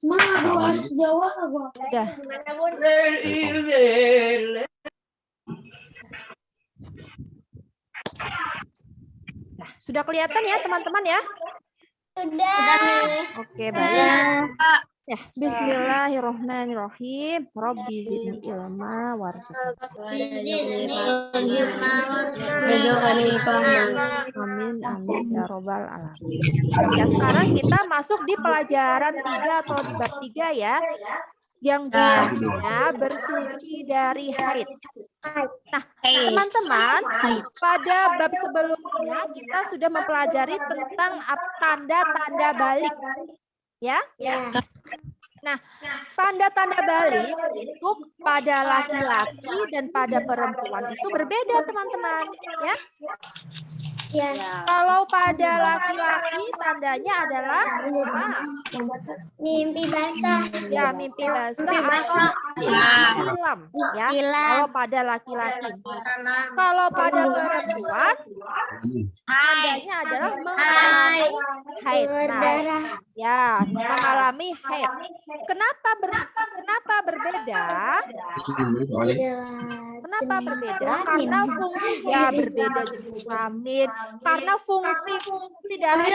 bahasa Jawa apa? Ya. Nah, sudah kelihatan ya teman-teman ya? Sudah. Oke, baik. Ya, bismillahirrahmanirrahim. Rabbi zidni ilma warzuqni. Amin amin ya robbal alamin. Ya, sekarang kita masuk di pelajaran 3 atau di bab 3 ya. Yang judulnya bersuci dari haid. Nah, teman-teman, pada bab sebelumnya kita sudah mempelajari tentang tanda-tanda balik. Ya? Nah, tanda-tanda balik itu pada laki-laki dan pada perempuan itu berbeda, teman-teman. Ya? Ya. Kalau pada laki-laki tandanya adalah Mimpi basah. ya, mimpi basah atau hilam ya. Kalau pada laki-laki. Kalau pada perempuan tandanya adalah mengalami haid. Nah, ya, mengalami haid. Kenapa berbeda? Kenapa berbeda? Karena fungsinya berbeda jenis kelamin. Karena fungsi dari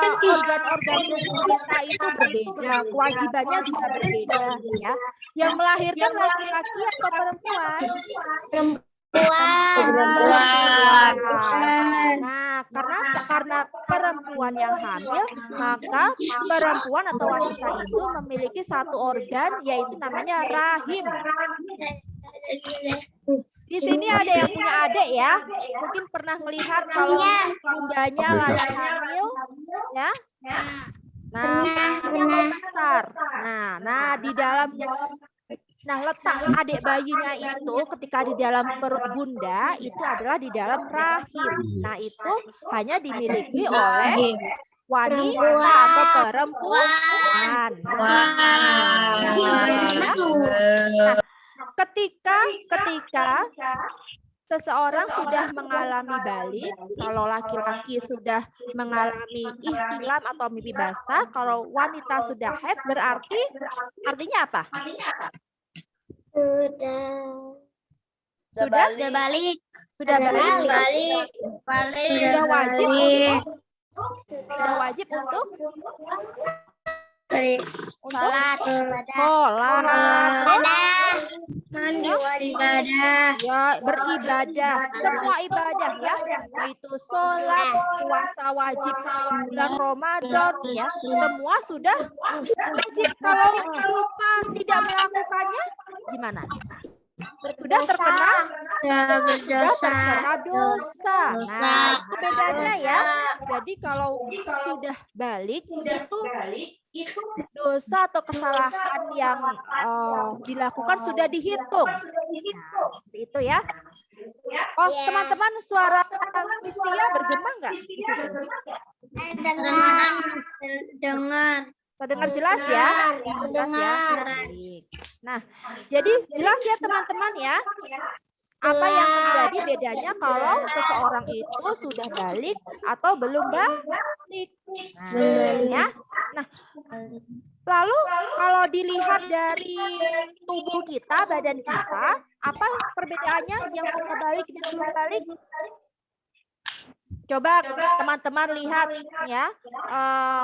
organ-organ tubuh kita itu berbeda, kewajibannya juga berbeda, ya. Yang melahirkan laki-laki atau perempuan? Perempuan. Nah, karena perempuan yang hamil, maka perempuan atau wanita itu memiliki satu organ, yaitu namanya rahim. Di sini ada yang punya adik ya, mungkin pernah melihat kalau bundanya lagi hamil, ya. Nah, bundanya besar. Nah di dalam, letak adik bayinya itu ketika di dalam perut bunda itu adalah di dalam rahim. Nah, itu hanya dimiliki oleh wanita atau perempuan. Nah, ketika seseorang sudah mengalami balik, kalau laki-laki sudah mengalami ihtilam atau mimpi basah, kalau wanita sudah haid berarti artinya apa? Sudah balik. Sudah wajib untuk sholat, ibadah, ya, beribadah, semua ibadah ya, itu sholat, puasa wajib bulan Ramadan ya, semua sudah wajib. Kalau lupa tidak melakukannya gimana? Sudah terkena dosa. Nah, itu bedanya ya. Jadi kalau sudah balik itu dosa atau kesalahan yang dilakukan sudah dihitung. Nah, itu ya. Oh, teman-teman, suara Kristia bergema nggak di situ? Dengar. Terdengar jelas ya? Jelas ya? Nah, jadi jelas ya teman-teman ya. Apa yang terjadi bedanya kalau seseorang itu sudah balik atau belum balik. Ya. Nah, lalu kalau dilihat dari tubuh kita, badan kita, apa perbedaannya yang sudah balik dan belum balik? Coba teman-teman lihat ya,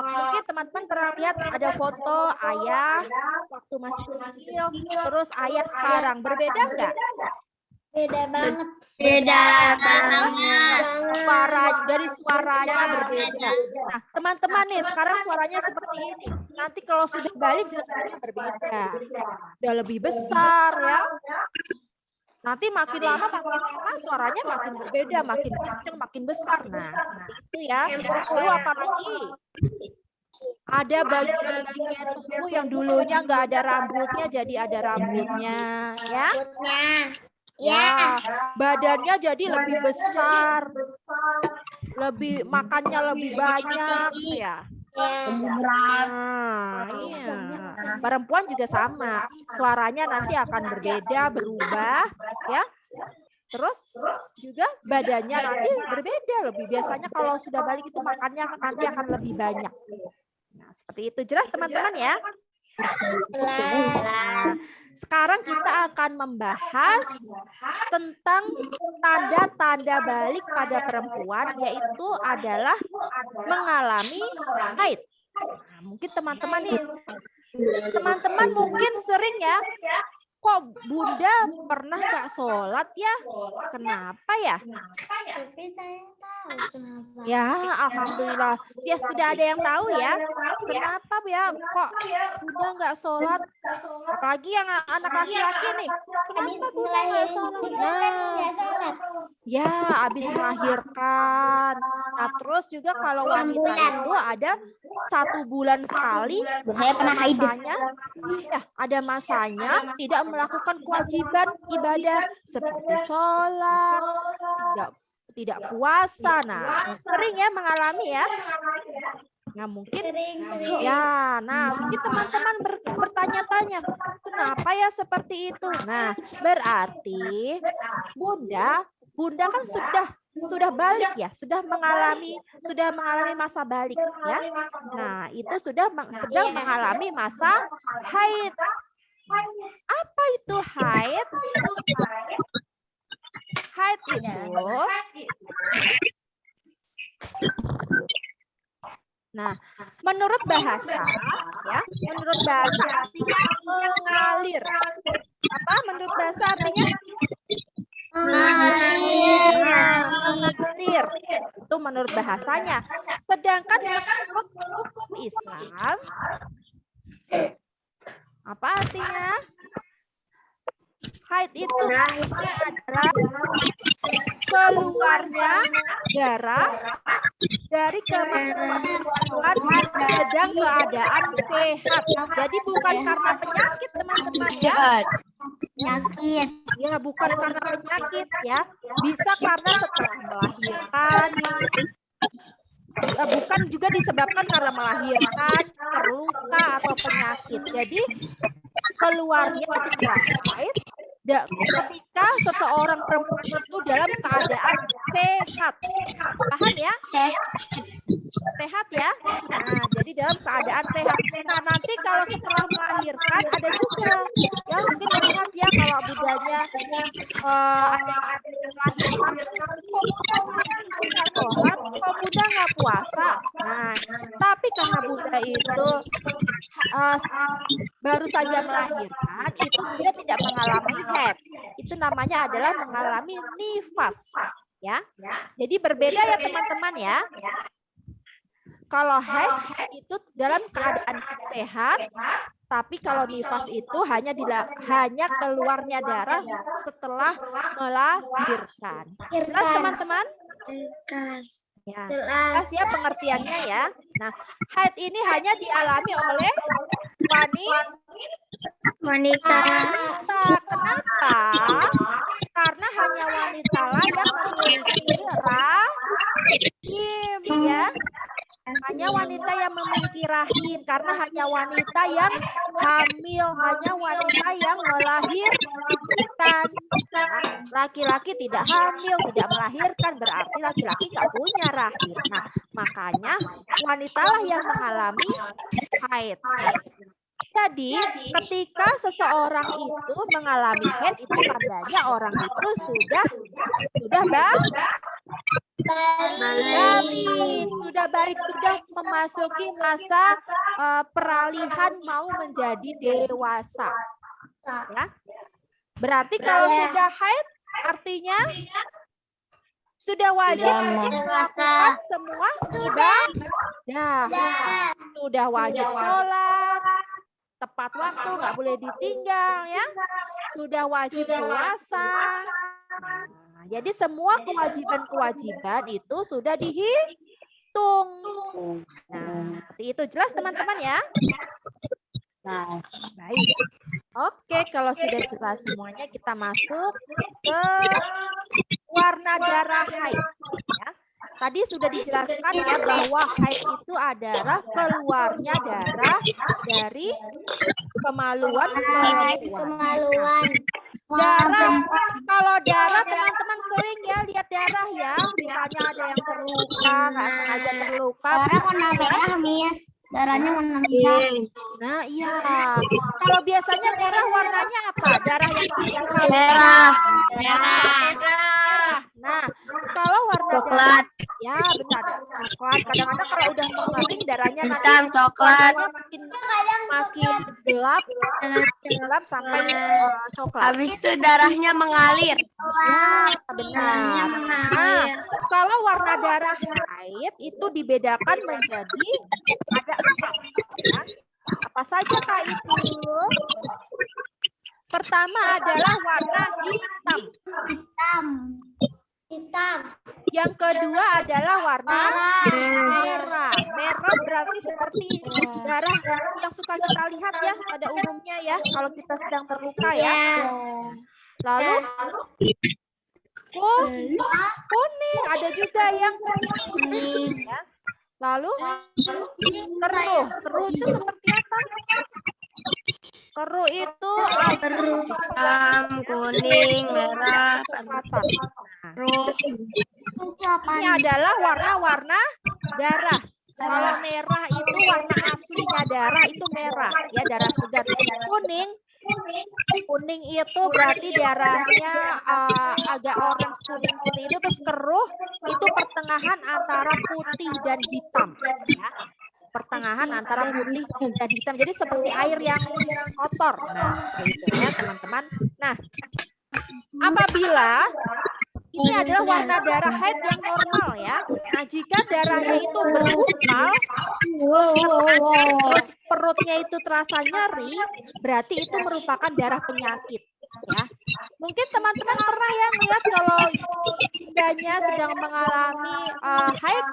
mungkin teman-teman pernah lihat ada foto ayah waktu masih kecil, terus ayah sekarang, berbeda nggak? Beda banget. Dari suaranya berbeda. Nah, teman-teman nih, sekarang suaranya seperti ini. Nanti kalau sudah balik suaranya berbeda. Udah lebih besar ya. Nanti makin lama suaranya makin berbeda, makin kencang, makin besar. Nah, seperti itu ya. Lalu apalagi ada bagian tubuh yang dulunya nggak ada rambutnya jadi ada rambutnya, ya. Ya, badannya jadi lebih besar, makannya lebih banyak, ya. Nah, iya. Perempuan juga sama, suaranya nanti akan berbeda, berubah, ya. Terus juga badannya nanti berbeda, biasanya kalau sudah balik itu makannya nanti akan lebih banyak. Nah, seperti itu. Jelas teman-teman ya? Nah, sekarang kita akan membahas tentang tanda-tanda balik pada perempuan, yaitu adalah mengalami haid. Nah, mungkin teman-teman mungkin sering ya, kok Bunda pernah nggak sholat ya? Kenapa ya? Tapi saya tahu kenapa. Ya, alhamdulillah. Ya sudah ada yang tahu ya. Kenapa ya? Kok Bunda nggak sholat? Apalagi yang anak laki-laki nih. Kenapa Bunda nggak sholat? Nggak sholat. Ya, habis melahirkan. Nah, terus juga kalau wanita itu ada 1 bulan sekali Saya pernah haid. ya, ada masanya tidak melakukan kewajiban ibadah seperti sholat, tidak puasa. Nah, sering ya mengalami ya. Nah, mungkin Sering. ya, mungkin teman-teman bertanya-tanya, kenapa ya seperti itu? Nah, berarti Bunda kan sudah balik ya, sudah mengalami masa balik ya. Nah, itu sedang mengalami masa haid. Apa itu haid? Haid itu menurut bahasa ya, menurut bahasa artinya mengalir. Apa menurut bahasa artinya? Mengalir. Itu menurut bahasanya. Sedangkan menurut hukum Islam, apa artinya? Haid itu adalah keluarnya darah dari perempuan sedang keadaan sehat. Jadi bukan karena penyakit teman-teman ya. Penyakit. Ya, bukan karena penyakit ya. Bisa karena setelah melahirkan. Bukan juga disebabkan karena melahirkan, terluka atau penyakit. Jadi keluarnya darah haid ketika seseorang perempuan itu dalam keadaan sehat. Paham ya? Sehat ya. Nah, jadi dalam keadaan sehat. Nah, nanti kalau setelah melahirkan ada juga ya, mungkin melihat ya kalau budanya ada melahirkan, kok Bunda nggak sholat, kok Bunda nggak puasa. Nah, tapi karena Bunda itu baru saja melahirkan, itu Bunda tidak mengalami haid. Itu namanya adalah mengalami nifas ya. Jadi berbeda ya teman-teman ya. Kalau haid itu dalam keadaan sehat, tapi kalau nifas itu hanya keluarnya darah setelah melahirkan. Jelas teman-teman? Ya, jelas ya pengertiannya ya. Nah, haid ini hanya dialami oleh wanita. Kenapa? Karena hanya wanita lah yang memiliki rahim ya. Hanya wanita yang memiliki rahim, karena hanya wanita yang hamil, hanya wanita yang melahirkan. Laki-laki tidak hamil, tidak melahirkan, berarti laki-laki nggak punya rahim. Nah, makanya wanitalah yang mengalami haid. Jadi, ketika seseorang itu mengalami haid, itu tandanya orang itu sudah balik, sudah memasuki masa peralihan mau menjadi dewasa. Ya. Berarti kalau sudah haid, artinya sudah wajib melakukan semua ibadah. Sudah wajib sholat, tepat waktu, nggak boleh ditinggal ya. Sudah wajib puasa. Nah, jadi semua kewajiban-kewajiban itu sudah dihitung. Nah, seperti itu. Jelas teman-teman ya? Baik. Oke, kalau sudah jelas semuanya, kita masuk ke warna darah haid. Ya. Tadi sudah dijelaskan ya bahwa haid itu adalah keluarnya darah dari kemaluan. Darah, kalau darah teman-teman sering ya lihat darah ya, misalnya ada yang terluka, nggak sengaja terluka. Warna merah, Miss. Darahnya warna merah. Nah, iya. Kalau biasanya darah warnanya apa? Darah yang halus. Merah. Merah. Nah, kalau warna Coklat. darah, ya benar, coklat. Kadang-kadang kalau udah mengering darahnya nanti Hitam, coklat. warnanya makin gelap sampai coklat. Habis itu darahnya mengalir. Ya, benar. Nah, kalau warna darah haid itu dibedakan menjadi ada 4. Ya. Apa saja Kak itu? Pertama adalah warna hitam. Hitam. Yang kedua adalah warna merah. Merah berarti seperti darah yang suka kita lihat ya pada umumnya ya kalau kita sedang terluka ya. Lalu kuning, ada juga yang kuning ya. Lalu keruh. Keruh itu seperti apa? Keruh itu Hitam, kuning, merah, keruh. ini adalah warna-warna darah. Kalau merah itu warna aslinya darah itu merah ya, darah segar. Kuning itu berarti darahnya agak orange kuning seperti itu. Terus keruh itu pertengahan antara putih dan hitam ya. Pertengahan antara putih dan hitam. Jadi seperti air yang kotor. Nah, seperti itu ya, teman-teman. Nah, apabila ini adalah warna darah haid yang normal ya. Nah, jika darahnya itu bergumpal, terus perutnya itu terasa nyeri, berarti itu merupakan darah penyakit ya. Mungkin teman-teman pernah ya melihat kalau bundanya sedang mengalami haid,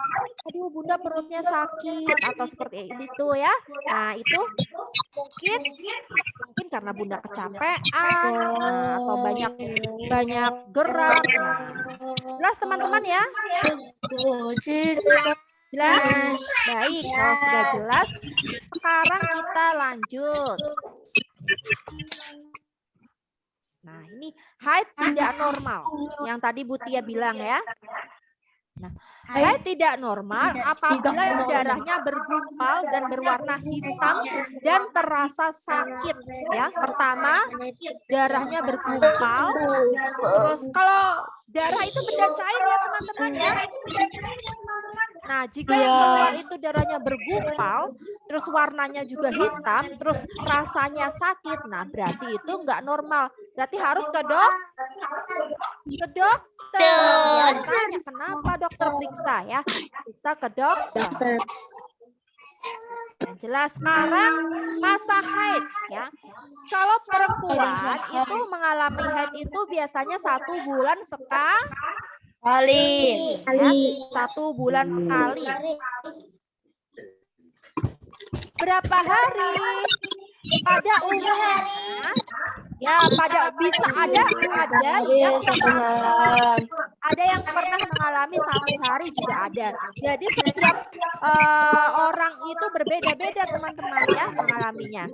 aduh bunda perutnya sakit atau seperti itu ya. Nah, itu mungkin karena bunda kecapean atau banyak gerak. Jelas teman-teman ya? Jelas? Baik, kalau sudah jelas, sekarang kita lanjut. Nah, ini haid tidak normal. Yang tadi Bu Tia bilang ya. Nah, haid tidak normal apabila darahnya bergumpal dan berwarna hitam dan terasa sakit ya. Pertama, darahnya bergumpal. Terus kalau darah itu benda cair ya teman-teman ya. Nah, jika yang keluar itu darahnya bergumpal, terus warnanya juga hitam, terus rasanya sakit, nah berarti itu enggak normal. Berarti harus ke dokter. Ya, tanya kenapa dokter periksa ya. Periksa ke dokter. Yang jelas sekarang masa haid ya. Kalau perempuan itu mengalami haid itu biasanya 1 bulan sekali. Ya, 1 bulan sekali. Berapa hari? Pada umumnya ya bisa ada yang pernah mengalami 1 hari juga ada. Jadi setiap orang itu berbeda-beda teman-teman ya mengalaminya.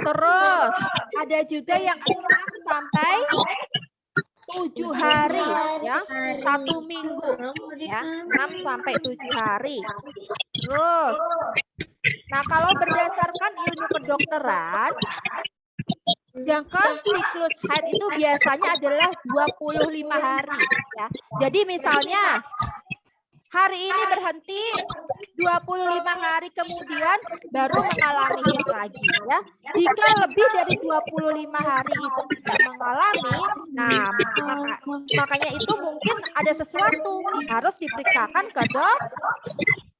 Terus ada juga yang 6 sampai 7 hari ya, 1 minggu ya, 6 sampai 7 hari. Terus nah, kalau berdasarkan ilmu kedokteran, jangka siklus haid itu biasanya adalah 25 hari ya. Jadi misalnya hari ini berhenti, 25 hari kemudian baru mengalami haid lagi ya. Jika lebih dari 25 hari itu tidak mengalami, nah makanya itu mungkin ada sesuatu harus diperiksakan ke dokter.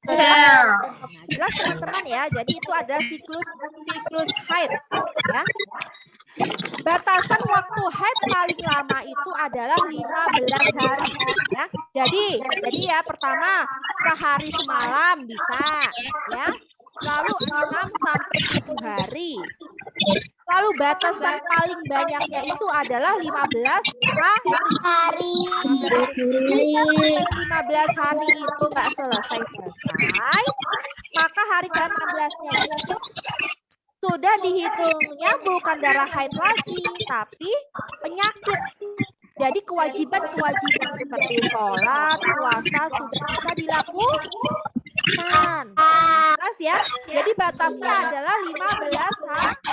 Nah, jelas teman-teman ya. Jadi itu ada siklus haid ya. Batasan waktu haid paling lama itu adalah 15 hari ya. Jadi ya pertama sehari semalam bisa ya. Lalu 6 sampai 7 hari. Lalu batasan paling banyaknya itu adalah 15 hari. Jika 15 hari itu nggak selesai, maka hari ke-16-nya itu sudah dihitungnya bukan darah haid lagi, tapi penyakit. Jadi kewajiban-kewajiban seperti sholat, puasa sudah bisa dilakukan. ya. Jadi batasnya adalah 15 hari.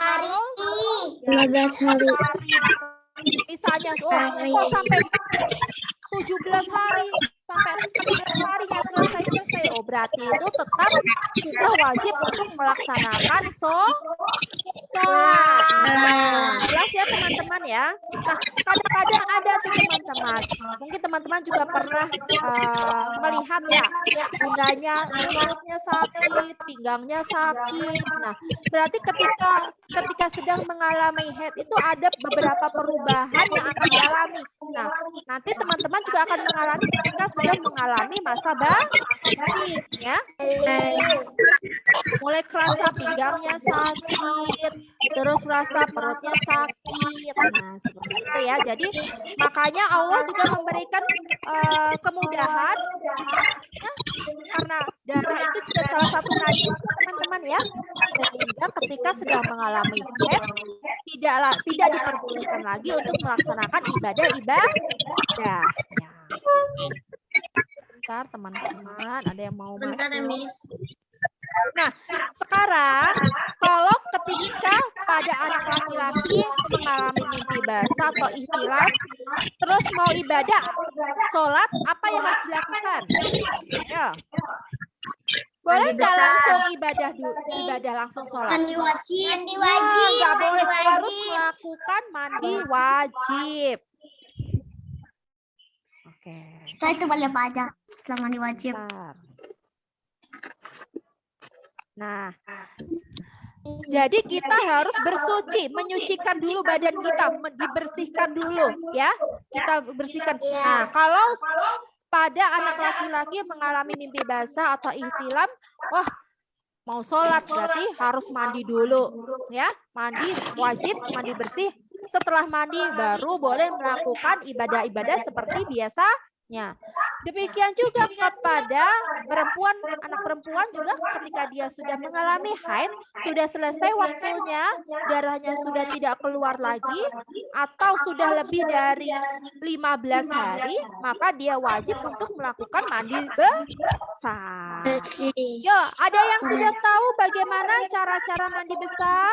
Hari. 15 hari. Misalnya, kok sampai 17 hari, sampai 17 hari nggak selesai. Oh, berarti itu tetap kita wajib untuk melaksanakan sholat. Jelas ya teman-teman ya. Nah, kadang-kadang ada tuh teman-teman. Mungkin teman-teman juga pernah melihat ya, bundanya, perutnya sakit, pinggangnya sakit. Nah, berarti ketika sedang mengalami haid itu ada beberapa perubahan yang akan dialami. Nah, nanti teman-teman juga akan mengalami ketika sudah mengalami masa balik ya. Mulai kerasa pinggangnya sakit, terus merasa perutnya sakit. Nah, seperti itu ya. Jadi makanya Allah juga memberikan kemudahan ya, karena darah itu juga salah satu najis teman-teman ya. Sehingga ketika sedang mengalami haid tidak diperbolehkan lagi untuk melaksanakan ibadah. Bentar teman-teman, ada yang mau masuk. Nah, sekarang kalau ketika pada anak laki-laki mengalami mimpi basah atau ihtilam, terus mau ibadah, sholat, apa yang harus dilakukan? Ya. Boleh nggak langsung ibadah langsung sholat? Mandi wajib. Nggak boleh, harus melakukan mandi wajib. Oke. Saya itu boleh apa aja setelah mandi wajib. Nah, jadi kita harus bersuci, menyucikan dulu badan kita, dibersihkan dulu ya. Kita bersihkan. Nah, kalau pada anak laki-laki mengalami mimpi basah atau ihtilam, wah mau sholat berarti harus mandi dulu ya. Mandi wajib, mandi bersih. Setelah mandi baru boleh melakukan ibadah-ibadah seperti biasanya. Demikian juga kepada anak perempuan juga ketika dia sudah mengalami haid, sudah selesai waktunya, darahnya sudah tidak keluar lagi, atau sudah lebih dari 15 hari, maka dia wajib untuk melakukan mandi besar. Yo, ada yang sudah tahu bagaimana cara-cara mandi besar?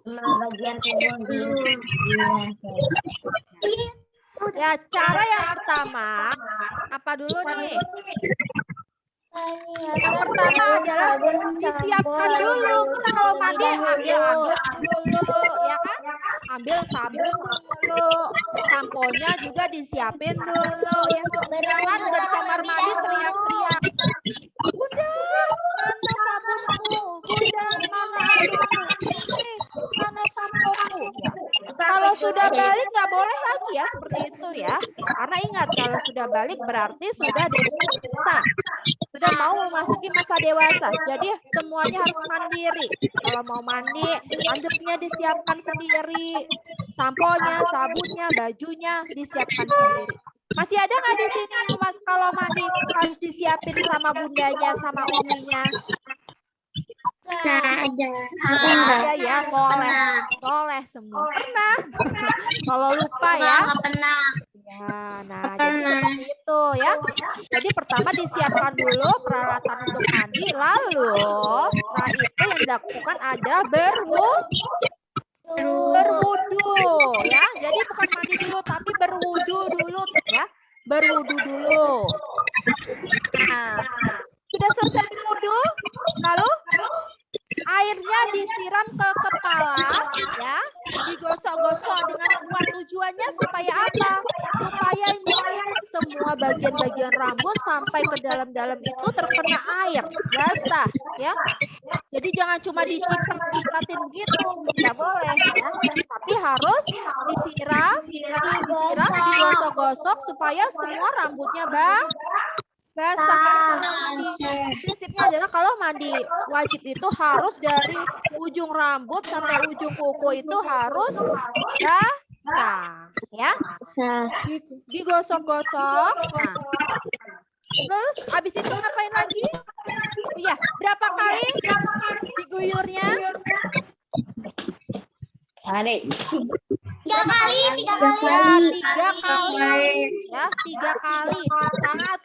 Bagian tubuh. Ya, cara yang pertama apa dulu nih? Yang pertama adalah disiapkan dulu. Kita kalau mandi ambil dulu, ya kan? Ambil sabun dulu, samponya juga disiapin dulu. Ya, jangan udah di kamar mandi teriak-teriak. Bunda, mana sabunku? Bunda, mana andukku? Mana sampoku? Ya. Kalau sudah balik nggak boleh lagi ya seperti itu ya. Karena ingat kalau sudah balik berarti sudah dewasa. Sudah mau memasuki masa dewasa. Jadi semuanya harus mandiri. Kalau mau mandi, anduknya disiapkan sendiri. Samponya, sabunnya, bajunya disiapkan sendiri. Masih ada nggak di sini yang Mas kalau mandi harus disiapin sama bundanya, sama uminya? Ada ya, soleh semua. Pernah. Kalau lupa ya. Ya, nah jadi seperti itu ya. Jadi pertama disiapkan dulu peralatan untuk mandi, lalu setelah itu yang dilakukan ada berwudu ya. Jadi bukan mandi dulu tapi berwudu dulu ya. Berwudu dulu. Nah, sudah selesai berwudu, lalu airnya disiram ke kepala ya, digosok-gosok dengan kuat. Tujuannya supaya apa? Supaya semua bagian-bagian rambut sampai ke dalam-dalam itu terkena air basah ya. Jadi jangan cuma dicipratin gitu, tidak boleh ya. Tapi harus disiram, digosok-gosok supaya semua rambutnya basah. Prinsipnya adalah kalau mandi wajib itu harus dari ujung rambut sampai ujung kuku itu harus basah ya. Digosok-gosok. Nah, terus habis itu ngapain lagi? Iya, berapa kali diguyurnya? 3 kali. Ya, 3 kali adalah 3 kali.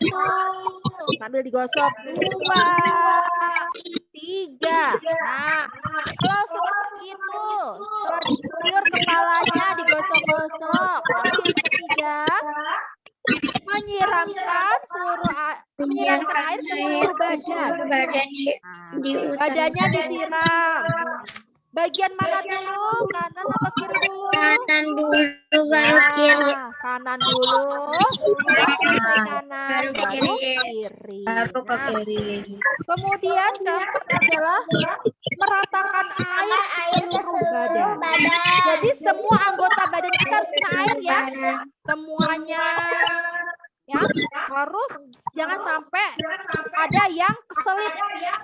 1 sambil digosok, 2, 3. Nah, kalau seperti itu, setelah diguyur kepalanya digosok-gosok. Lalu yang ketiga, menyiramkan air ke seluruh badan. Badannya disiram. Bagian mana dulu? Kanan atau kiri dulu? Kanan dulu baru kiri. Kanan dulu. Setelah selesai kanan, baru kiri. Baru ke kiri. Kemudian keempat adalah meratakan air ke seluruh badan. Jadi semua anggota badan kita harus kena air ya. Semuanya. Ya, harus jangan sampai ada yang keselip.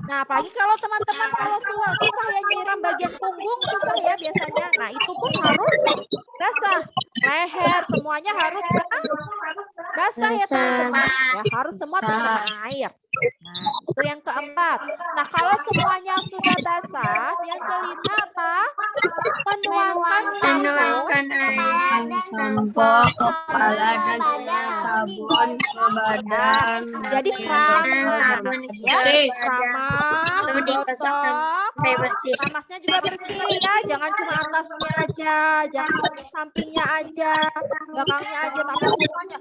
Nah, apalagi kalau teman-teman kalau susah ya nyiram bagian punggung, susah ya biasanya. Nah, itu pun harus basah. Leher semuanya harus basah ya teman-teman. Ya, harus semua terkena air. Nah, itu yang keempat. Nah, kalau semuanya sudah basah, yang kelima apa? Menuangkan air sampo kepala dan sabun ke badan. Jadi keramas, ya, keramas, gosok, kramasnya juga bersih ya. Jangan cuma atasnya aja, jangan sampingnya aja, belakangnya aja, tapi semuanya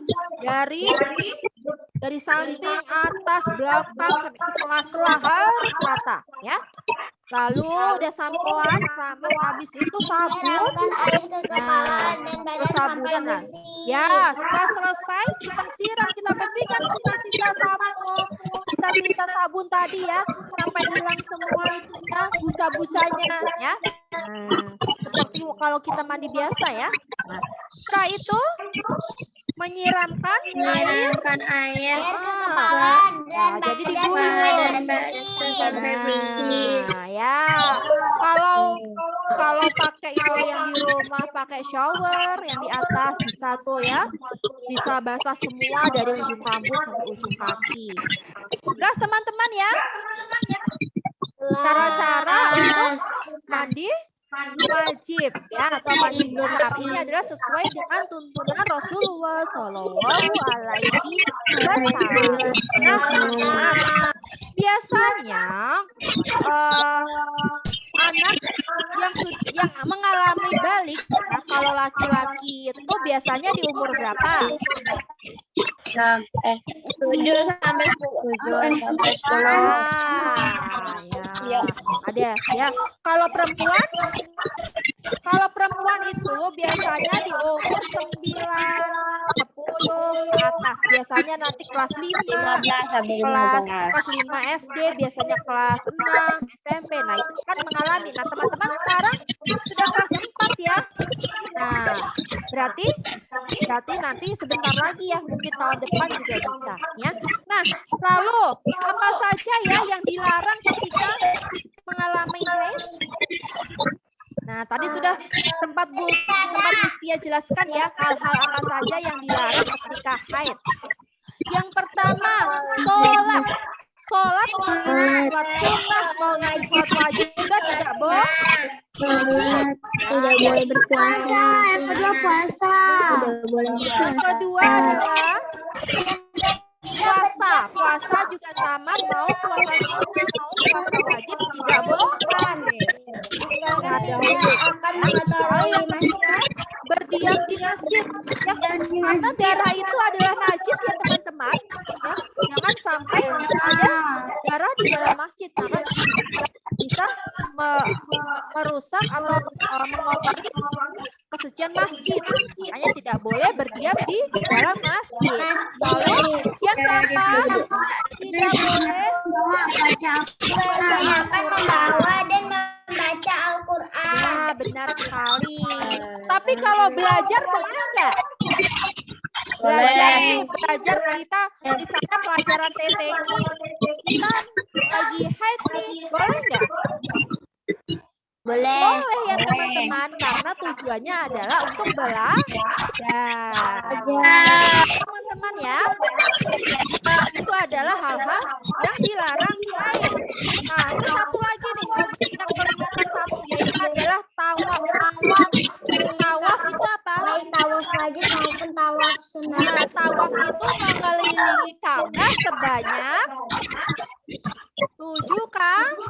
dari samping, atas, belakang sampai ke sela-sela harus rata, ya. Lalu udah sampoan, keramas, habis itu sabun. Nah, sabunan lah. Ya, setelah selesai kita siram, kita bersihkan sisa-sisa sabun tadi ya, sampai hilang semua itunya, busa-busanya ya. Nah, seperti kalau kita mandi biasa ya. Nah, setelah itu menyiramkan air ke kepala dan jadi diguyur. Nah, ya. Kalau pakai yang di rumah pakai shower yang di atas bisa tuh ya. Bisa basah semua dari ujung rambut sampai ujung kaki. Jelas teman-teman ya. Cara-cara untuk mandi wajib ya atau mandi benar ini adalah sesuai dengan tuntunan Rasulullah Shallallahu Alaihi Wasallam. Nah, teman-teman, biasanya anak yang mengalami balik, nah kalau laki-laki itu biasanya di umur berapa? 7 sampai 10. Ya. Ada ya. Kalau perempuan itu biasanya di umur 9, 10 ke atas. Biasanya nanti kelas 5, kelas 5 SD, biasanya kelas 6 SMP. Nah, itu kan mengalami. Nah, teman-teman sekarang sudah kelas 4 ya. Nah, berarti nanti sebentar lagi ya, mungkin tahun depan juga bisa ya. Nah, lalu apa saja ya yang dilarang ketika mengalami haid? Nah, tadi sudah sempat Mistia jelaskan ya hal-hal apa saja yang dilarang ketika haid. Yang pertama, sholat sunnah, mau yang sholat wajib sudah tidak boleh. Tidak boleh berpuasa. Yang kedua puasa. Yang kedua adalah puasa juga sama, mau puasa sunnah mau puasa wajib tidak boleh. Ada yang ketiga, berdiam di masjid ya, karena darah itu adalah najis ya teman-teman ya. Jangan sampai ada darah di dalam masjid karena bisa merusak atau mengotori kesucian masjid. Makanya tidak boleh berdiam di dalam masjid. Lalu yang keempat, tidak boleh membawa dan membaca Al-Quran. Ya, benar sekali. Tapi kalau belajar boleh nggak? Belajar kita misalnya pelajaran TTQ, kita lagi haid nih, boleh nggak? Boleh ya teman-teman, karena tujuannya adalah untuk belajar. Teman-teman ya, itu adalah hal-hal yang dilarang haid. Nah, itu satu lagi nih, yang berikutnya satu yaitu adalah tawaf. Tawaf itu apa? tawaf wajib maupun tawaf sunnah. Nah, tawaf itu mengelilingi Ka'bah sebanyak 7 kali.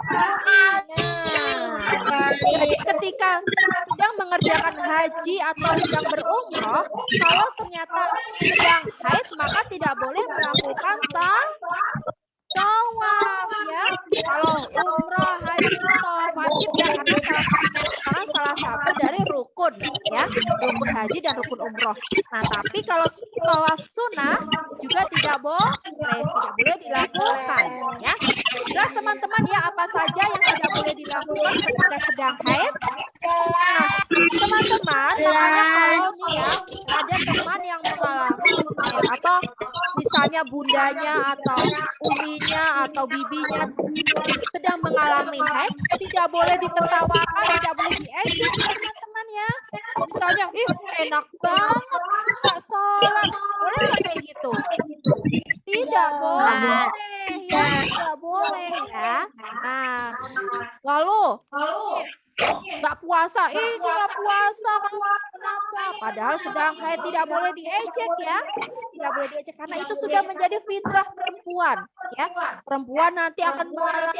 Nah, jadi ketika sedang mengerjakan haji atau sedang berumroh, kalau ternyata sedang haid maka tidak boleh melakukan tawaf ya. Kalau umroh haji itu tawaf wajib ya, karena salah satu dari rukun ya, rukun haji dan rukun umroh. Nah, tapi kalau tawaf sunnah juga tidak boleh dilakukan ya. Jelas teman-teman ya, apa saja yang tidak boleh dilakukan ketika sedang haid? Nah, teman-teman, makanya kalau nih ya ada teman yang mengalami atau misalnya bundanya atau uminya atau bibinya sedang mengalami haid, tidak boleh ditertawakan, tidak boleh diejek teman-teman ya. Misalnya, ih enak banget nggak sholat, boleh nggak kayak gitu? Tidak boleh ya, tidak boleh ya. Nah, lalu nggak puasa, nggak puasa kenapa? Padahal sedang haid tidak boleh diejek ya, tidak boleh diejek karena itu sudah menjadi fitrah perempuan ya. Perempuan nanti akan mengalami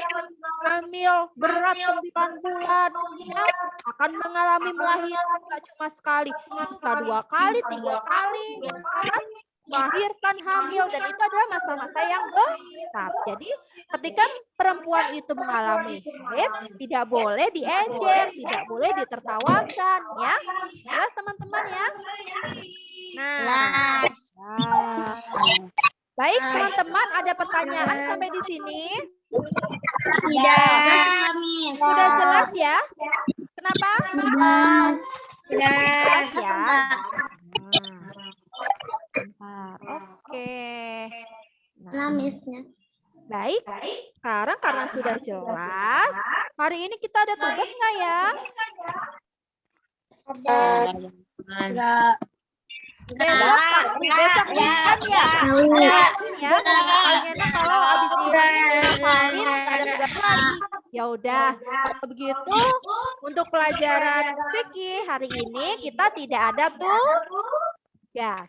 hamil berat 9 bulan ya, akan mengalami melahirkan nggak cuma sekali, bisa 2 kali, 3 kali ya. Melahirkan, hamil, dan itu adalah masa-masa yang berat. Jadi ketika perempuan itu mengalami haid, tidak boleh diejek, tidak boleh ditertawakan ya. Jelas teman-teman ya. Nah, baik teman-teman, ada pertanyaan sampai di sini? Tidak. Sudah jelas ya? Kenapa? Jelas ya. Oke. Nah, Miss-nya. Baik. Sekarang karena sudah jelas, hari ini kita ada tugas nggak ya? Besok weekend ya? Ya. Paling enak kalau habis ini ada tugas lagi. Ya udah, kalau begitu untuk pelajaran fikih hari ini kita tidak ada tugas ya.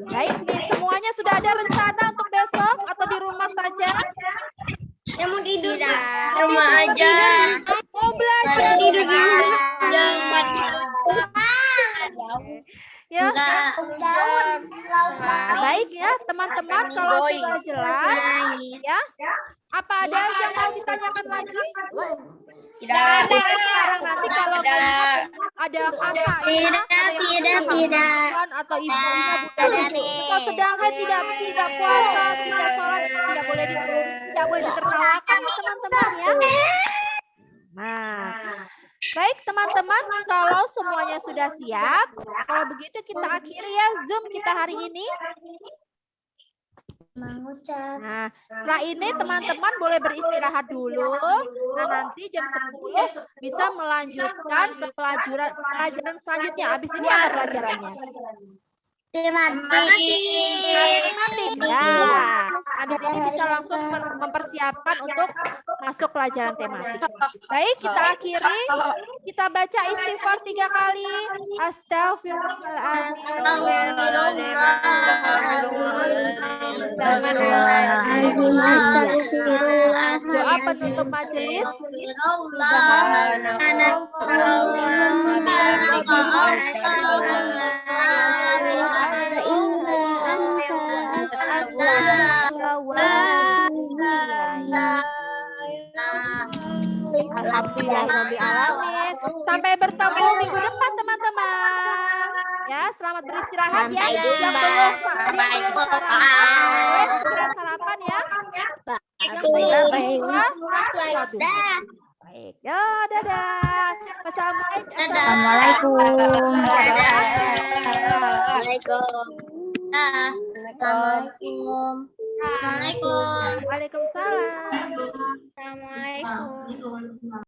Baik nih, semuanya sudah ada rencana untuk besok atau di rumah saja? Yang mau tidur Tidak. di rumah aja. Mau belajar Tidur di rumah aja. ya. Nah, baik ya teman-teman, kalau sudah jelas ya. Apa ada yang mau ditanyakan lagi? Tidak. Sekarang nanti kalau ada kakaknya, atau ibunya, kalau sedang haid tidak puasa, tidak sholat, tidak boleh ditertawakan ya teman-teman ya. Nah, baik teman-teman, kalau semuanya sudah siap, kalau begitu kita akhiri ya Zoom kita hari ini. Nah, setelah ini teman-teman boleh beristirahat dulu. Nah, nanti jam 10 bisa melanjutkan ke pelajaran selanjutnya. Habis ini apa pelajarannya? Matematik. Ya, habis ini bisa langsung mempersiapkan untuk masuk pelajaran tematik. Baik, kita akhiri. Kita baca istighfar 3 kali. Doa penutup majelis. Alhamdulillahirrahmanirrahim. Sampai bertemu minggu depan teman-teman. Ya, selamat beristirahat ya. Yang belum sarapan ya. Yang belum langsung satu. Baik, ya, dadah. Assalamualaikum. Assalamualaikum. Waalaikumsalam. Assalamualaikum.